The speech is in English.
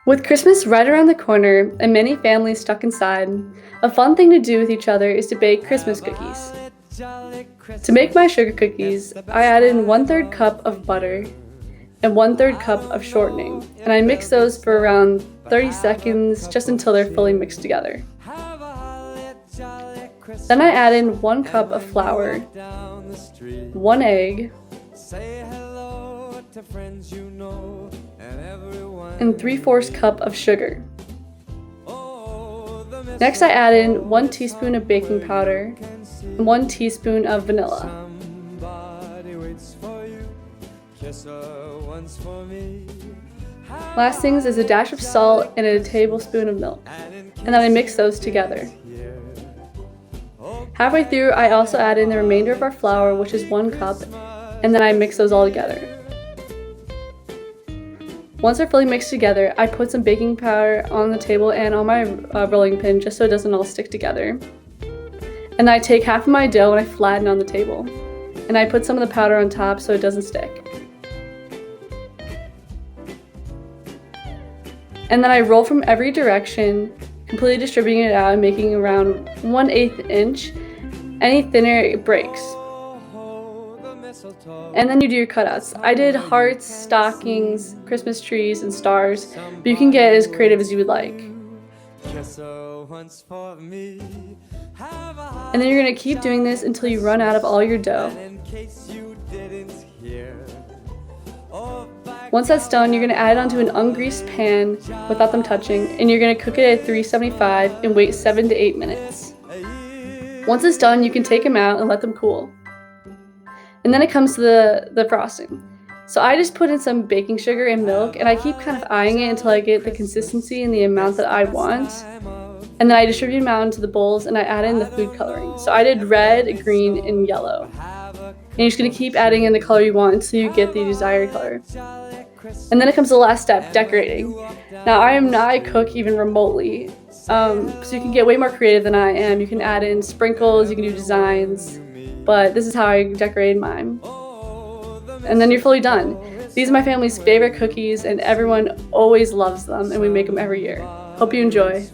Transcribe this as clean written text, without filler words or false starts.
With Christmas right around the corner and many families stuck inside, a fun thing to do with each other is to bake Christmas cookies. To make my sugar cookies, I add in 1/3 cup of butter and 1/3 cup of shortening, and I mix those for around 30 seconds just until they're fully mixed together. Then I add in 1 cup of flour, 1 egg, and 3/4 cup of sugar. Next I add in 1 teaspoon of baking powder and 1 teaspoon of vanilla. Last things is a dash of salt and a tablespoon of milk, and then I mix those together. Halfway through, I also add in the remainder of our flour, which is 1 cup, and then I mix those all together. Once they're fully mixed together, I put some baking powder on the table and on my rolling pin just so it doesn't all stick together. And I take half of my dough and I flatten on the table. And I put some of the powder on top so it doesn't stick. And then I roll from every direction, completely distributing it out and making around 1/8 inch. Any thinner, it breaks. And then you do your cutouts. I did hearts, stockings, Christmas trees, and stars, but you can get as creative as you would like. And then you're going to keep doing this until you run out of all your dough. Once that's done, you're going to add it onto an ungreased pan without them touching, and you're going to cook it at 375 and wait 7 to 8 minutes. Once it's done, you can take them out and let them cool. And then it comes to the frosting. So I just put in some baking sugar and milk, and I keep kind of eyeing it until I get the consistency and the amount that I want. And then I distribute them out into the bowls and I add in the food coloring. So I did red, green, and yellow. And you're just gonna keep adding in the color you want until you get the desired color. And then it comes to the last step, decorating. Now I am not a cook even remotely, so you can get way more creative than I am. You can add in sprinkles, you can do designs, but this is how I decorated mine. And then you're fully done. These are my family's favorite cookies and everyone always loves them and we make them every year. Hope you enjoy.